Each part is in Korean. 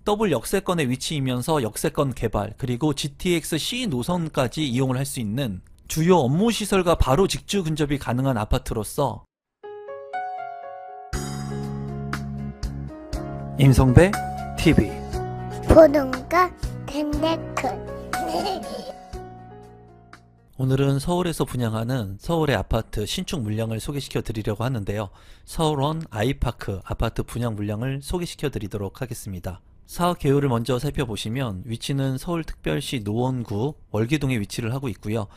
더블 역세권의 위치이면서 역세권 개발 그리고 GTX C 노선까지 이용을 할 수 있는 주요 업무 시설과 바로 직주 근접이 가능한 아파트로서 임성배 TV 보동과 덴데크 오늘은 서울에서 분양하는 서울의 아파트 신축 물량을 소개시켜 드리려고 하는데요. 서울원 아이파크 아파트 분양 물량을 소개시켜 드리도록 하겠습니다. 사업 개요를 먼저 살펴보시면 위치는 서울특별시 노원구 월계동에 위치를 하고 있고요.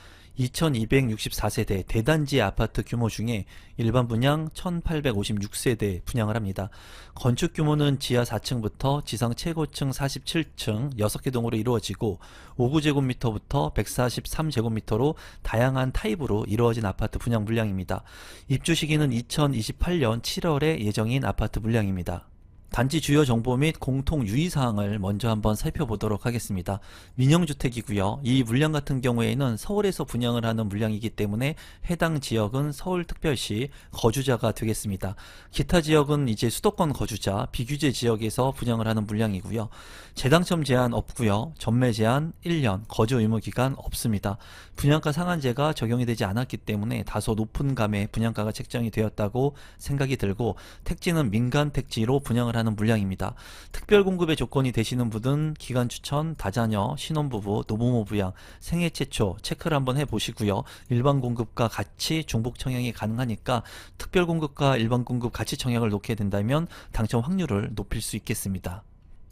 2264세대 대단지 아파트 규모 중에 일반 분양 1856세대 분양을 합니다. 건축 규모는 지하 4층부터 지상 최고층 47층 6개 동으로 이루어지고 59제곱미터부터 143제곱미터로 다양한 타입으로 이루어진 아파트 분양 물량입니다. 입주 시기는 2028년 7월에 예정인 아파트 물량입니다. 단지 주요 정보 및 공통 유의사항을 먼저 한번 살펴보도록 하겠습니다. 민영주택이고요. 이 물량 같은 경우에는 서울에서 분양을 하는 물량이기 때문에 해당 지역은 서울특별시 거주자가 되겠습니다. 기타 지역은 이제 수도권 거주자, 비규제 지역에서 분양을 하는 물량이고요. 재당첨 제한 없고요. 전매 제한 1년, 거주 의무 기간 없습니다. 분양가 상한제가 적용이 되지 않았기 때문에 다소 높은 감의 분양가가 책정이 되었다고 생각이 들고 택지는 민간 택지로 분양을 하는 물량입니다. 특별 공급의 조건이 되시는 분은 기간 추천, 다자녀, 신혼부부, 노부모 부양, 생애 최초 체크를 한번 해보시고요. 일반 공급과 같이 중복 청약이 가능하니까 특별 공급과 일반 공급 같이 청약을 놓게 된다면 당첨 확률을 높일 수 있겠습니다.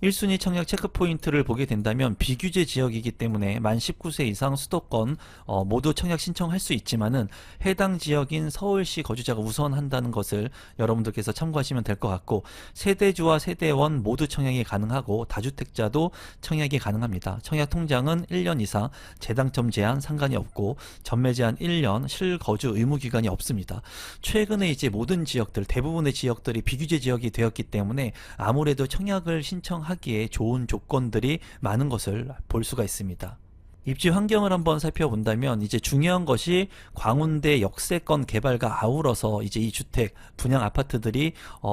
1순위 청약 체크포인트를 보게 된다면 비규제 지역이기 때문에 만 19세 이상 수도권 모두 청약 신청할 수 있지만은 해당 지역인 서울시 거주자가 우선한다는 것을 여러분들께서 참고하시면 될 것 같고, 세대주와 세대원 모두 청약이 가능하고 다주택자도 청약이 가능합니다. 청약 통장은 1년 이상, 재당첨 제한 상관이 없고 전매 제한 1년, 실거주 의무 기간이 없습니다. 최근에 이제 모든 지역들, 대부분의 지역들이 비규제 지역이 되었기 때문에 아무래도 청약을 신청하기에 좋은 조건들이 많은 것을 볼 수가 있습니다. 입지 환경을 한번 살펴본다면 이제 중요한 것이 광운대 역세권 개발과 아울러서 이제 이 주택 분양 아파트들이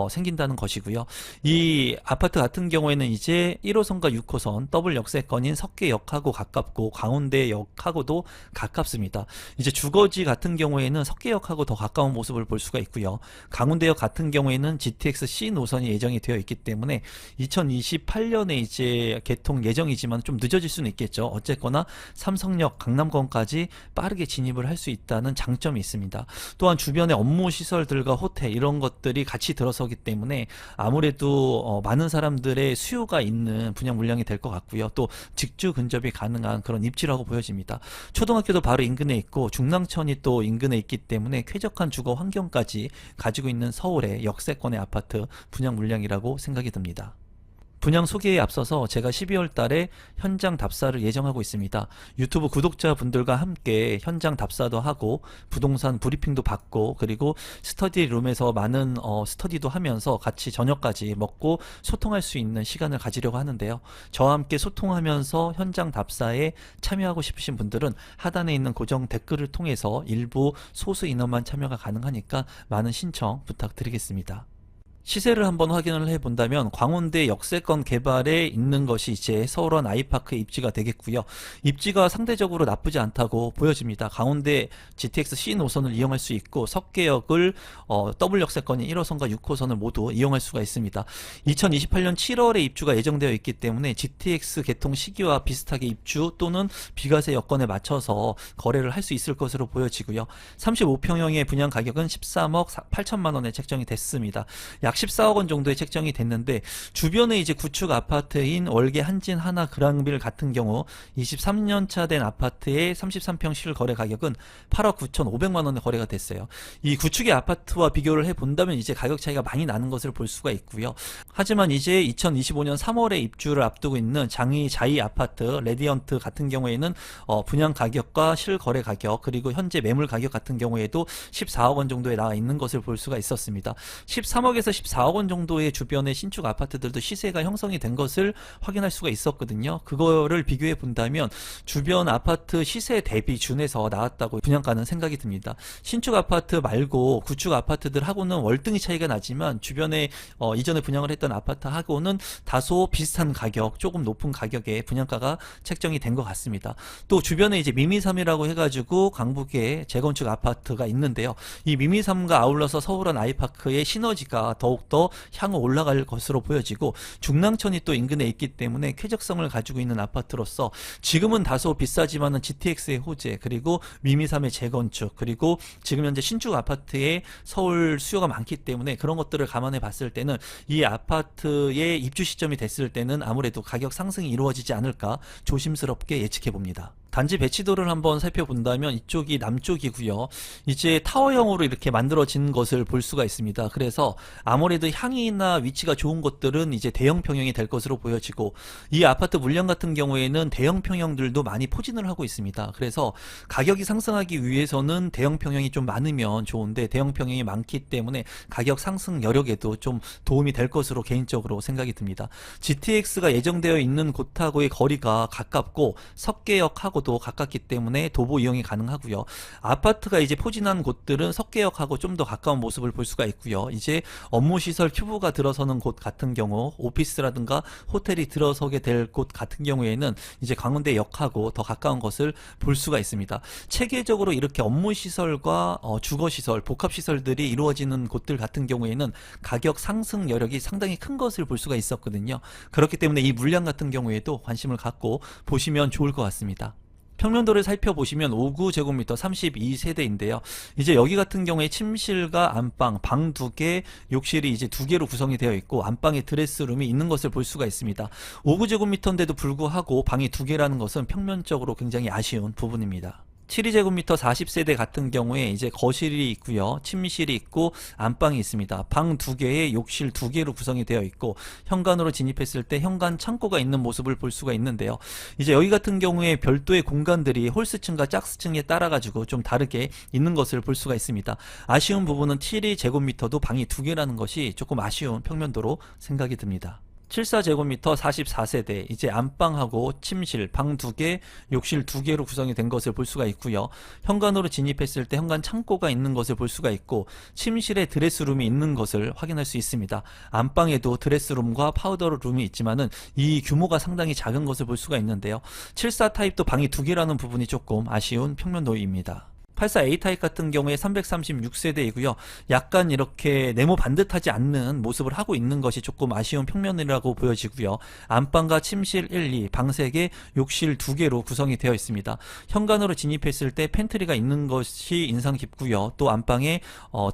생긴다는 것이고요. 이 아파트 같은 경우에는 이제 1호선과 6호선 더블 역세권인 석계역하고 가깝고 광운대역하고도 가깝습니다. 이제 주거지 같은 경우에는 석계역하고 더 가까운 모습을 볼 수가 있고요. 광운대역 같은 경우에는 GTX C 노선이 예정이 되어 있기 때문에 2028년에 이제 개통 예정이지만 좀 늦어질 수는 있겠죠. 어쨌거나 삼성역, 강남권까지 빠르게 진입을 할 수 있다는 장점이 있습니다. 또한 주변의 업무 시설들과 호텔 이런 것들이 같이 들어서기 때문에 아무래도 많은 사람들의 수요가 있는 분양 물량이 될 것 같고요. 또 직주 근접이 가능한 그런 입지라고 보여집니다. 초등학교도 바로 인근에 있고 중랑천이 또 인근에 있기 때문에 쾌적한 주거 환경까지 가지고 있는 서울의 역세권의 아파트 분양 물량이라고 생각이 듭니다. 분양 소개에 앞서서 제가 12월 달에 현장 답사를 예정하고 있습니다. 유튜브 구독자분들과 함께 현장 답사도 하고 부동산 브리핑도 받고 그리고 스터디룸에서 많은 스터디도 하면서 같이 저녁까지 먹고 소통할 수 있는 시간을 가지려고 하는데요. 저와 함께 소통하면서 현장 답사에 참여하고 싶으신 분들은 하단에 있는 고정 댓글을 통해서 일부 소수 인원만 참여가 가능하니까 많은 신청 부탁드리겠습니다. 시세를 한번 확인을 해본다면 광운대 역세권 개발에 있는 것이 이제 서울원 아이파크의 입지가 되겠고요. 입지가 상대적으로 나쁘지 않다고 보여집니다. 광운대 GTX C 노선을 이용할 수 있고 석계역을 더블 역세권인 1호선과 6호선을 모두 이용할 수가 있습니다. 2028년 7월에 입주가 예정되어 있기 때문에 GTX 개통 시기와 비슷하게 입주 또는 비과세 여건에 맞춰서 거래를 할 수 있을 것으로 보여지고요. 35평형의 분양 가격은 13억 8천만 원에 책정이 됐습니다. 약 14억 원 정도에 책정이 됐는데 주변에 이제 구축 아파트인 월계 한진 하나 그랑빌 같은 경우 23년 차 된 아파트의 33평 실거래 가격은 8억 9,500만 원에 거래가 됐어요. 이 구축의 아파트와 비교를 해본다면 이제 가격 차이가 많이 나는 것을 볼 수가 있고요. 하지만 이제 2025년 3월에 입주를 앞두고 있는 장위 자이 아파트 레디언트 같은 경우에는 분양 가격과 실거래 가격 그리고 현재 매물 가격 같은 경우에도 14억 원 정도에 나와 있는 것을 볼 수가 있었습니다. 13억에서 14억 원 정도의 주변의 신축 아파트들도 시세가 형성이 된 것을 확인할 수가 있었거든요. 그거를 비교해 본다면 주변 아파트 시세 대비 준해서 나왔다고 분양가는 생각이 듭니다. 신축 아파트 말고 구축 아파트들하고는 월등히 차이가 나지만 주변에 이전에 분양을 했던 아파트하고는 다소 비슷한 가격, 조금 높은 가격에 분양가가 책정이 된 것 같습니다. 또 주변에 이제 미미삼이라고 해가지고 강북에 재건축 아파트가 있는데요. 이 미미삼과 아울러서 서울원 아이파크의 시너지가 더욱더 향후 올라갈 것으로 보여지고 중랑천이 또 인근에 있기 때문에 쾌적성을 가지고 있는 아파트로서 지금은 다소 비싸지만은 GTX의 호재, 그리고 미미삼의 재건축, 그리고 지금 현재 신축 아파트에 서울 수요가 많기 때문에 그런 것들을 감안해 봤을 때는 이 아파트의 입주 시점이 됐을 때는 아무래도 가격 상승이 이루어지지 않을까 조심스럽게 예측해 봅니다. 단지 배치도를 한번 살펴본다면 이쪽이 남쪽이고요. 이제 타워형으로 이렇게 만들어진 것을 볼 수가 있습니다. 그래서 아무래도 향이나 위치가 좋은 곳들은 이제 대형 평형이 될 것으로 보여지고, 이 아파트 물량 같은 경우에는 대형 평형들도 많이 포진을 하고 있습니다. 그래서 가격이 상승하기 위해서는 대형 평형이 좀 많으면 좋은데 대형 평형이 많기 때문에 가격 상승 여력에도 좀 도움이 될 것으로 개인적으로 생각이 듭니다. GTX가 예정되어 있는 곳하고의 거리가 가깝고 석계역하고 도 가깝기 때문에 도보 이용이 가능하고요. 아파트가 이제 포진한 곳들은 석계역하고 좀 더 가까운 모습을 볼 수가 있고요. 이제 업무시설 큐브가 들어서는 곳 같은 경우, 오피스라든가 호텔이 들어서게 될 곳 같은 경우에는 이제 강원대역하고 더 가까운 것을 볼 수가 있습니다. 체계적으로 이렇게 업무시설과 주거시설, 복합시설들이 이루어지는 곳들 같은 경우에는 가격 상승 여력이 상당히 큰 것을 볼 수가 있었거든요. 그렇기 때문에 이 물량 같은 경우에도 관심을 갖고 보시면 좋을 것 같습니다. 평면도를 살펴보시면 5구제곱미터 32세대인데요. 이제 여기 같은 경우에 침실과 안방, 방 2개, 욕실이 이제 2개로 구성이 되어 있고 안방에 드레스룸이 있는 것을 볼 수가 있습니다. 5구제곱미터인데도 불구하고 방이 2개라는 것은 평면적으로 굉장히 아쉬운 부분입니다. 72제곱미터 40세대 같은 경우에 이제 거실이 있고요. 침실이 있고 안방이 있습니다. 방 2개에 욕실 2개로 구성이 되어 있고 현관으로 진입했을 때 현관 창고가 있는 모습을 볼 수가 있는데요. 이제 여기 같은 경우에 별도의 공간들이 홀스층과 짝스층에 따라 가지고 좀 다르게 있는 것을 볼 수가 있습니다. 아쉬운 부분은 72제곱미터도 방이 2개라는 것이 조금 아쉬운 평면도로 생각이 듭니다. 74제곱미터 44세대, 이제 안방하고 침실, 방 2개, 욕실 2개로 구성이 된 것을 볼 수가 있고요. 현관으로 진입했을 때 현관 창고가 있는 것을 볼 수가 있고 침실에 드레스룸이 있는 것을 확인할 수 있습니다. 안방에도 드레스룸과 파우더룸이 있지만은 이 규모가 상당히 작은 것을 볼 수가 있는데요. 74 타입도 방이 2개라는 부분이 조금 아쉬운 평면도입니다. 84A 타입 같은 경우에 336세대이고요. 약간 이렇게 네모 반듯하지 않는 모습을 하고 있는 것이 조금 아쉬운 평면이라고 보여지고요. 안방과 침실 1, 2, 방 3개, 욕실 2개로 구성이 되어 있습니다. 현관으로 진입했을 때 팬트리가 있는 것이 인상 깊고요. 또 안방에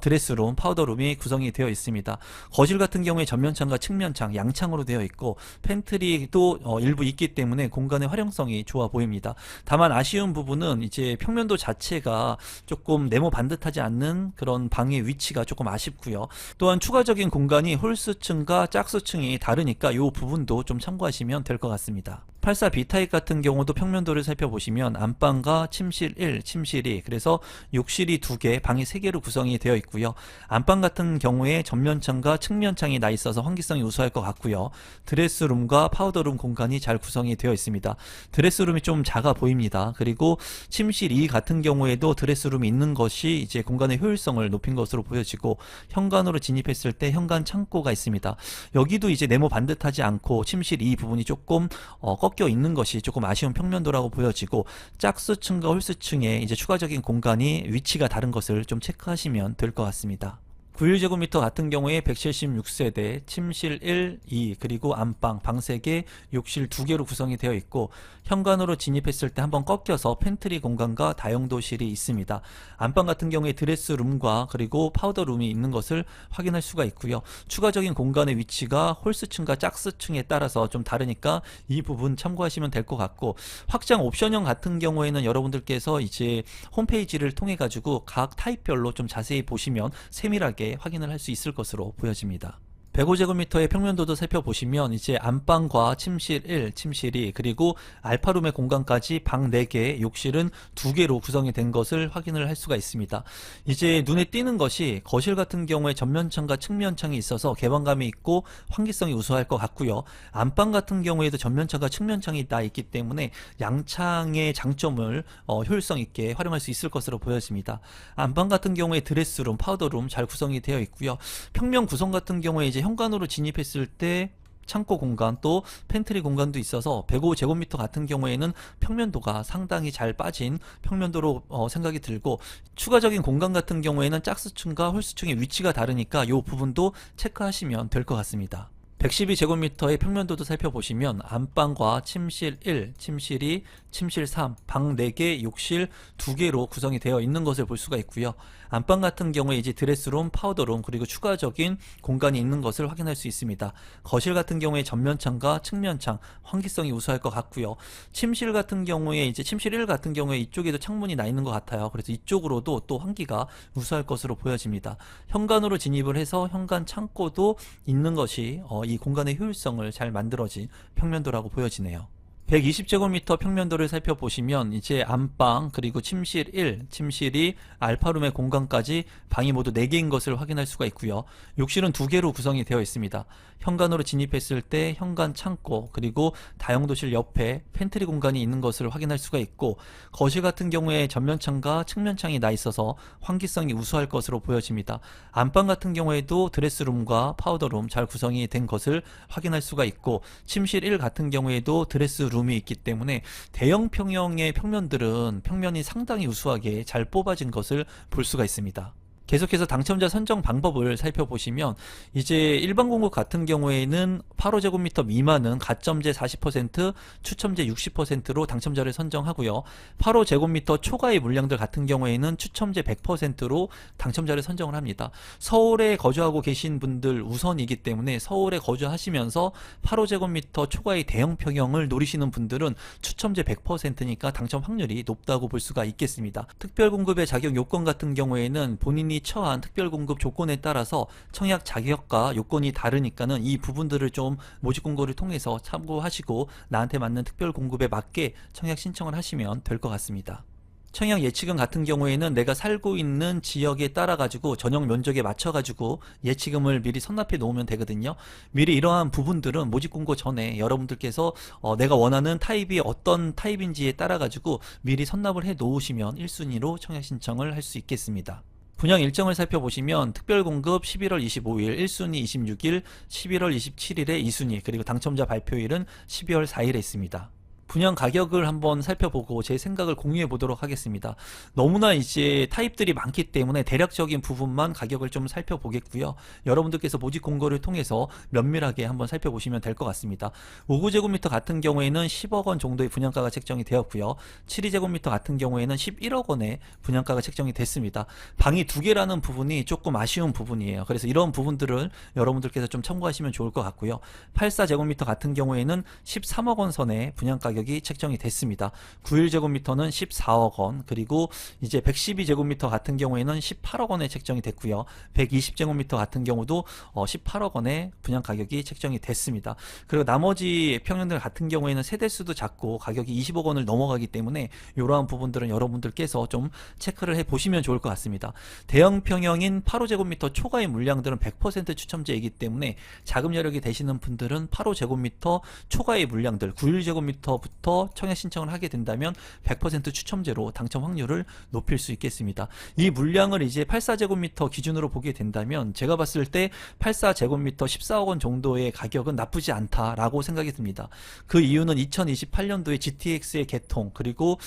드레스룸, 파우더룸이 구성이 되어 있습니다. 거실 같은 경우에 전면창과 측면창, 양창으로 되어 있고 팬트리도 일부 있기 때문에 공간의 활용성이 좋아 보입니다. 다만 아쉬운 부분은 이제 평면도 자체가 조금 네모 반듯하지 않는 그런 방의 위치가 조금 아쉽고요. 또한 추가적인 공간이 홀수층과 짝수층이 다르니까 이 부분도 좀 참고하시면 될 것 같습니다. 84B 타입 같은 경우도 평면도를 살펴보시면 안방과 침실 1, 침실 2, 그래서 욕실이 2개, 방이 3개로 구성이 되어 있고요. 안방 같은 경우에 전면창과 측면창이 나 있어서 환기성이 우수할 것 같고요. 드레스룸과 파우더룸 공간이 잘 구성이 되어 있습니다. 드레스룸이 좀 작아 보입니다. 그리고 침실 2 같은 경우에도 드레스룸이 있는 것이 이제 공간의 효율성을 높인 것으로 보여지고 현관으로 진입했을 때 현관 창고가 있습니다. 여기도 이제 네모 반듯하지 않고 침실 2 부분이 조금 꺾여 있는 것이 조금 아쉬운 평면도라고 보여지고 짝수층과 홀수층에 이제 추가적인 공간이 위치가 다른 것을 좀 체크하시면 될 것 같습니다. 91제곱미터 같은 경우에 176세대, 침실 1, 2, 그리고 안방, 방 3개, 욕실 2개로 구성이 되어 있고 현관으로 진입했을 때 한번 꺾여서 팬트리 공간과 다용도실이 있습니다. 안방 같은 경우에 드레스룸과 그리고 파우더룸이 있는 것을 확인할 수가 있고요. 추가적인 공간의 위치가 홀스층과 짝스층에 따라서 좀 다르니까 이 부분 참고하시면 될 것 같고 확장 옵션형 같은 경우에는 여러분들께서 이제 홈페이지를 통해 가지고 각 타입별로 좀 자세히 보시면 세밀하게 확인을 할 수 있을 것으로 보여집니다. 105제곱미터의 평면도도 살펴보시면 이제 안방과 침실 1, 침실 2, 그리고 알파룸의 공간까지 방 4개, 욕실은 2개로 구성이 된 것을 확인을 할 수가 있습니다. 이제 눈에 띄는 것이 거실 같은 경우에 전면창과 측면창이 있어서 개방감이 있고 환기성이 우수할 것 같고요. 안방 같은 경우에도 전면창과 측면창이 다 있기 때문에 양창의 장점을 효율성 있게 활용할 수 있을 것으로 보여집니다. 안방 같은 경우에 드레스룸, 파우더룸 잘 구성이 되어 있고요. 평면 구성 같은 경우에 이제 현관으로 진입했을 때 창고 공간 또 팬트리 공간도 있어서 105제곱미터 같은 경우에는 평면도가 상당히 잘 빠진 평면도로 생각이 들고, 추가적인 공간 같은 경우에는 짝수층과 홀수층의 위치가 다르니까 이 부분도 체크하시면 될 것 같습니다. 112제곱미터의 평면도도 살펴보시면 안방과 침실 1, 침실 2, 침실 3, 방 4개, 욕실 2개로 구성이 되어 있는 것을 볼 수가 있고요. 안방 같은 경우에 이제 드레스룸, 파우더룸, 그리고 추가적인 공간이 있는 것을 확인할 수 있습니다. 거실 같은 경우에 전면창과 측면창, 환기성이 우수할 것 같고요. 침실 같은 경우에 이제 침실 1 같은 경우에 이쪽에도 창문이 나 있는 것 같아요. 그래서 이쪽으로도 또 환기가 우수할 것으로 보여집니다. 현관으로 진입을 해서 현관 창고도 있는 것이 이 공간의 효율성을 잘 만들어진 평면도라고 보여지네요. 120제곱미터 평면도를 살펴보시면 이제 안방, 그리고 침실 1, 침실 2, 알파룸의 공간까지 방이 모두 4개인 것을 확인할 수가 있고요. 욕실은 2개로 구성이 되어 있습니다. 현관으로 진입했을 때 현관 창고, 그리고 다용도실 옆에 팬트리 공간이 있는 것을 확인할 수가 있고, 거실 같은 경우에 전면창과 측면창이 나 있어서 환기성이 우수할 것으로 보여집니다. 안방 같은 경우에도 드레스룸과 파우더룸 잘 구성이 된 것을 확인할 수가 있고, 침실 1 같은 경우에도 드레스룸이 있기 때문에 대형 평형의 평면들은 평면이 상당히 우수하게 잘 뽑아진 것을 볼 수가 있습니다. 계속해서 당첨자 선정 방법을 살펴보시면 이제 일반 공급 같은 경우에는 8호제곱미터 미만은 가점제 40%, 추첨제 60%로 당첨자를 선정하고요. 8호제곱미터 초과의 물량들 같은 경우에는 추첨제 100%로 당첨자를 선정을 합니다. 서울에 거주하고 계신 분들 우선이기 때문에 서울에 거주하시면서 8호제곱미터 초과의 대형 평형을 노리시는 분들은 추첨제 100%니까 당첨 확률이 높다고 볼 수가 있겠습니다. 특별공급의 자격 요건 같은 경우에는 본인이 처한 특별공급 조건에 따라서 청약 자격과 요건이 다르니까는 이 부분들을 좀 모집공고를 통해서 참고하시고 나한테 맞는 특별공급에 맞게 청약 신청을 하시면 될 것 같습니다. 청약 예치금 같은 경우에는 내가 살고 있는 지역에 따라 가지고 전용 면적에 맞춰 가지고 예치금을 미리 선납해 놓으면 되거든요. 미리 이러한 부분들은 모집 공고 전에 여러분들께서 내가 원하는 타입이 어떤 타입인지에 따라 가지고 미리 선납을 해 놓으시면 1순위로 청약 신청을 할 수 있겠습니다. 분양 일정을 살펴보시면 특별공급 11월 25일 1순위 26일, 11월 27일에 2순위, 그리고 당첨자 발표일은 12월 4일에 있습니다. 분양 가격을 한번 살펴보고 제 생각을 공유해 보도록 하겠습니다. 너무나 이제 타입들이 많기 때문에 대략적인 부분만 가격을 좀 살펴보겠고요. 여러분들께서 모집 공고를 통해서 면밀하게 한번 살펴보시면 될 것 같습니다. 59제곱미터 같은 경우에는 10억 원 정도의 분양가가 책정이 되었고요. 72제곱미터 같은 경우에는 11억 원의 분양가가 책정이 됐습니다. 방이 2개라는 부분이 조금 아쉬운 부분이에요. 그래서 이런 부분들을 여러분들께서 좀 참고하시면 좋을 것 같고요. 84제곱미터 같은 경우에는 13억 원 선의 분양가격이 책정이 됐습니다. 91제곱미터는 14억 원, 그리고 이제 112제곱미터 같은 경우에는 18억 원에 책정이 됐고요. 120제곱미터 같은 경우도 18억 원의 분양 가격이 책정이 됐습니다. 그리고 나머지 평형들 같은 경우에는 세대수도 작고 가격이 20억 원을 넘어가기 때문에 이러한 부분들은 여러분들께서 좀 체크를 해 보시면 좋을 것 같습니다. 대형 평형인 8호제곱미터 초과의 물량들은 100% 추첨제이기 때문에 자금 여력이 되시는 분들은 8호제곱미터 초과의 물량들 91제곱미터부터 청약 신청을 하게 된다면 100% 추첨제로 당첨 확률을 높일 수 있겠습니다. 이 물량을 이제 84제곱미터 기준으로 보게 된다면 제가 봤을 때 84제곱미터 14억 원 정도의 가격은 나쁘지 않다라고 생각이 듭니다. 그 이유는 2028년도에 GTX의 개통, 그리고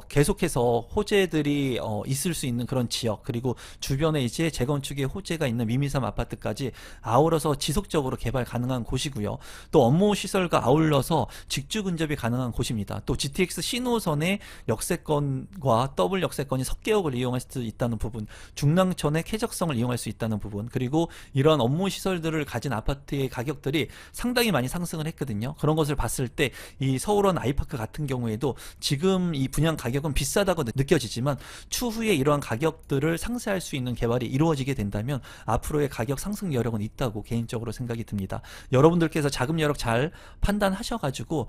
계속해서 호재들이 있을 수 있는 그런 지역, 그리고 주변에 이제 재건축의 호재가 있는 미미삼 아파트까지 아울러서 지속적으로 개발 가능한 곳이고요. 또 업무 시설과 아울러서 직주 근접이 가능한 다양한 곳입니다. 또 GTX 신호선의 역세권과 더블 역세권이 석계역을 이용할 수 있다는 부분, 중랑천의 쾌적성을 이용할 수 있다는 부분, 그리고 이런 업무 시설들을 가진 아파트의 가격들이 상당히 많이 상승을 했거든요. 그런 것을 봤을 때 이 서울원 아이파크 같은 경우에도 지금 이 분양 가격은 비싸다고 느껴지지만 추후에 이러한 가격들을 상쇄할 수 있는 개발이 이루어지게 된다면 앞으로의 가격 상승 여력은 있다고 개인적으로 생각이 듭니다. 여러분들께서 자금 여력 잘 판단하셔가지고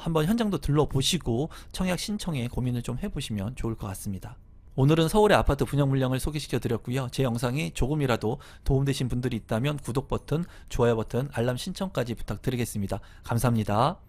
한번 현장도 들러보시고 청약 신청에 고민을 좀 해보시면 좋을 것 같습니다. 오늘은 서울의 아파트 분양 물량을 소개시켜 드렸고요. 제 영상이 조금이라도 도움되신 분들이 있다면 구독 버튼, 좋아요 버튼, 알람 신청까지 부탁드리겠습니다. 감사합니다.